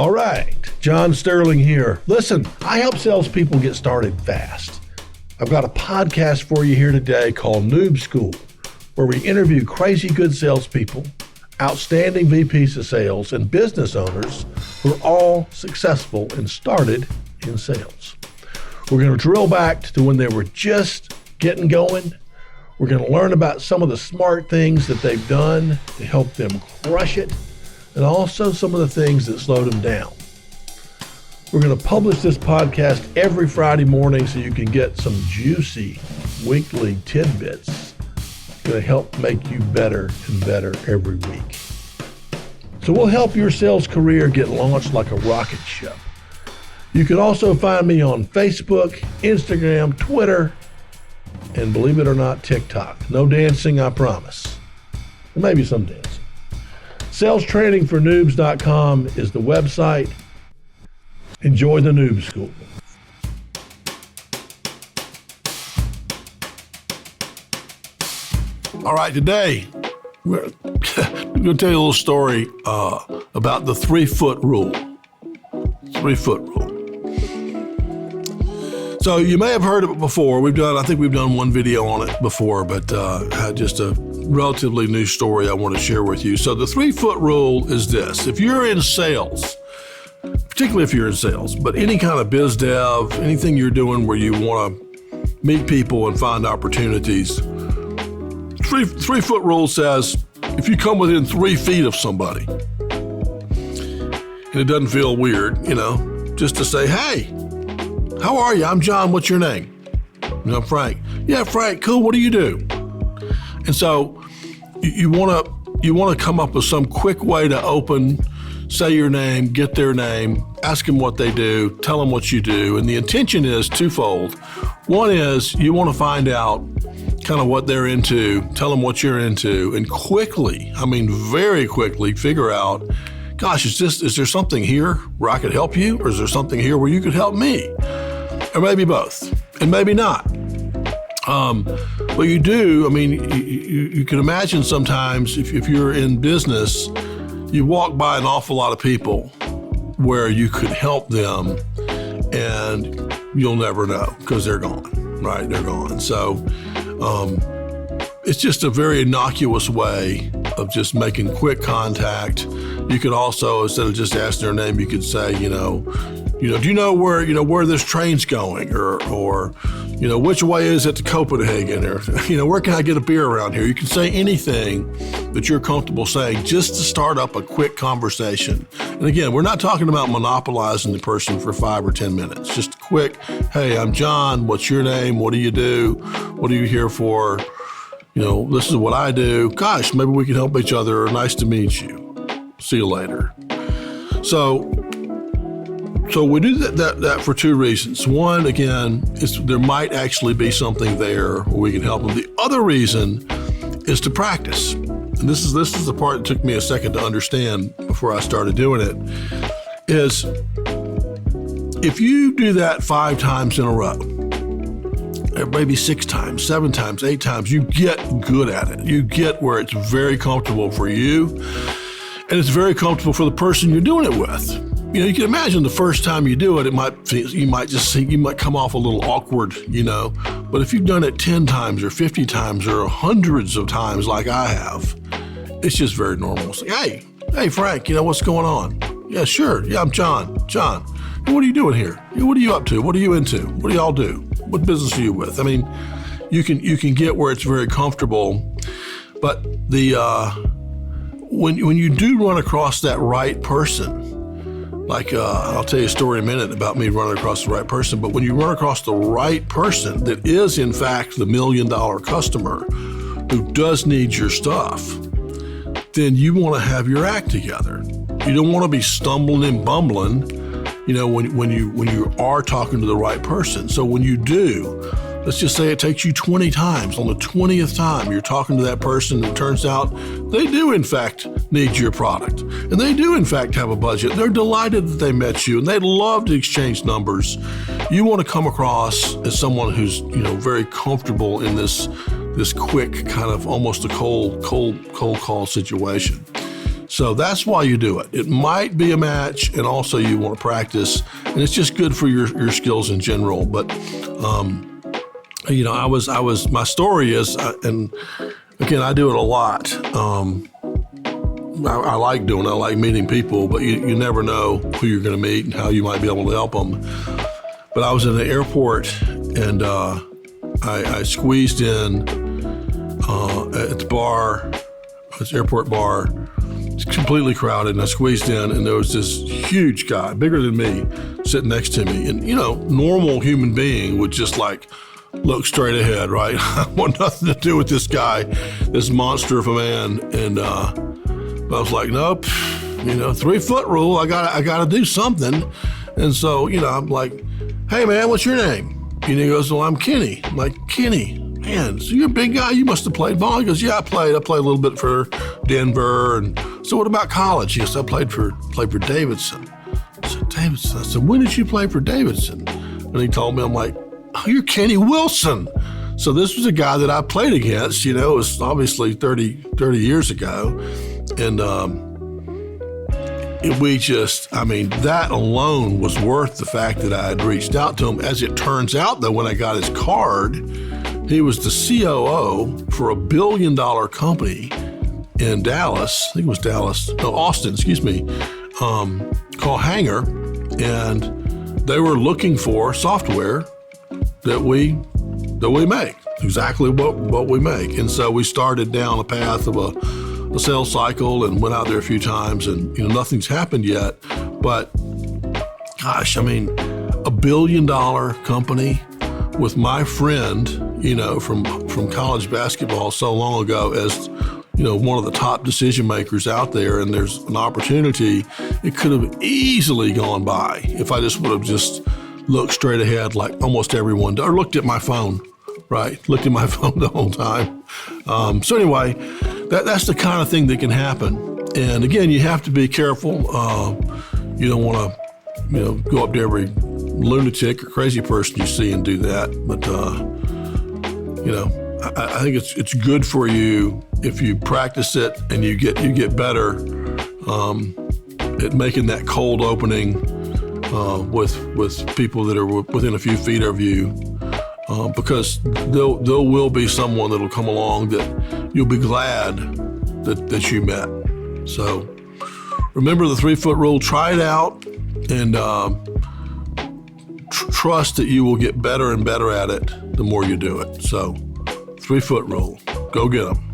All right, John Sterling here. Listen, I help salespeople get started fast. I've got a podcast for you here today called Noob School, where we interview crazy good salespeople, outstanding VPs of sales, and business owners who are all successful and started in sales. We're going to drill back to when they were just getting going. We're going to learn about some of the smart things that they've done to help them crush it, and also some of the things that slowed them down. We're going to publish this podcast every Friday morning so you can get some juicy weekly tidbits. It's going to help make you better and better every week. So we'll help your sales career get launched like a rocket ship. You can also find me on Facebook, Instagram, Twitter, and believe it or not, TikTok. No dancing, I promise. There may be some dancing. SalesTrainingForNoobs.com is the website. Enjoy the Noob School. All right, today, we're going to tell you a little story about the 3-foot rule. 3-foot rule. So you may have heard of it before. I think we've done one video on it before, but just a relatively new story I want to share with you. So the 3-foot rule is this. If you're in sales, particularly if you're in sales, but any kind of biz dev, anything you're doing where you want to meet people and find opportunities, 3-foot rule says if you come within 3 feet of somebody, and it doesn't feel weird, just to say, hey, how are you? I'm John. What's your name? I'm Frank. Yeah, Frank. Cool. What do you do? And so you want to come up with some quick way to say your name, get their name, ask them what they do, tell them what you do. And the intention is twofold. One is you want to find out kind of what they're into, tell them what you're into, and very quickly figure out, gosh, is there something here where I could help you? Or is there something here where you could help me? Or maybe both, and maybe not. But you do, you can imagine sometimes if you're in business, you walk by an awful lot of people where you could help them and you'll never know because they're gone, right? They're gone. So it's just a very innocuous way of just making quick contact. You could also, instead of just asking their name, you could say, do you know where this train's going, or which way is it to Copenhagen, or where can I get a beer around here? You can say anything that you're comfortable saying just to start up a quick conversation. And again, we're not talking about monopolizing the person for 5 or 10 minutes. Just quick, hey, I'm John. What's your name? What do you do? What are you here for? This is what I do. Gosh, maybe we can help each other. Nice to meet you. See you later. So we do that for 2 reasons. One, again, is there might actually be something there where we can help them. The other reason is to practice. And this is the part that took me a second to understand before I started doing it, is if you do that 5 times in a row, or maybe 6 times, 7 times, 8 times, you get good at it. You get where it's very comfortable for you, and it's very comfortable for the person you're doing it with. You can imagine the first time you do it, you might come off a little awkward, but if you've done it 10 times or 50 times or hundreds of times like I have, it's just very normal. It's like, hey, Frank, what's going on? Yeah, sure. Yeah, I'm John. John, what are you doing here? What are you up to? What are you into? What do y'all do? What business are you with? You can get where it's very comfortable, but when you do run across that right person, like I'll tell you a story in a minute about me running across the right person, but when you run across the right person that is in fact the $1 million customer who does need your stuff, then you want to have your act together. You don't want to be stumbling and bumbling, when you are talking to the right person. So when you do, let's just say it takes you 20 times. On the 20th time, you're talking to that person, and it turns out they do, in fact, need your product. And they do, in fact, have a budget. They're delighted that they met you, and they'd love to exchange numbers. You want to come across as someone who's, very comfortable in this quick kind of almost a cold call situation. So that's why you do it. It might be a match, and also you want to practice, and it's just good for your skills in general. But my story is, and again, I do it a lot. I like doing it. I like meeting people, but you never know who you're going to meet and how you might be able to help them. But I was in the airport, and I squeezed in at the bar, this airport bar. It's completely crowded, and I squeezed in, and there was this huge guy, bigger than me, sitting next to me. And, normal human being would just look straight ahead, right? I want nothing to do with this guy, this monster of a man. And but I was like, nope, 3-foot rule. I gotta do something. And so, I'm like, hey man, what's your name? And he goes, well, I'm Kenny. I'm like, Kenny, man, so you're a big guy. You must have played ball. He goes, yeah, I played a little bit for Denver. And so what about college? He goes, I played for Davidson. I said, Davidson? I said, when did you play for Davidson? And he told me, I'm like, oh, you're Kenny Wilson. So this was a guy that I played against, it was obviously 30 years ago. And that alone was worth the fact that I had reached out to him. As it turns out, though, when I got his card, he was the COO for $1 billion company in Dallas. I think it was Austin, called Hanger. And they were looking for software that we make, exactly what we make. And so we started down a path of a sales cycle and went out there a few times, and nothing's happened yet. But gosh, $1 billion company with my friend, from college basketball so long ago, as one of the top decision makers out there, and there's an opportunity. It could have easily gone by if I just would have just looked straight ahead like almost everyone does, or looked at my phone, right? Looked at my phone the whole time. So anyway, that's the kind of thing that can happen. And again, you have to be careful. You don't want to, go up to every lunatic or crazy person you see and do that. But, I think it's good for you if you practice it and you get better at making that cold opening with people that are within a few feet of you, because there will be someone that'll come along that you'll be glad that you met. So remember the 3-foot rule. Try it out, and trust that you will get better and better at it the more you do it. So 3-foot rule. Go get them.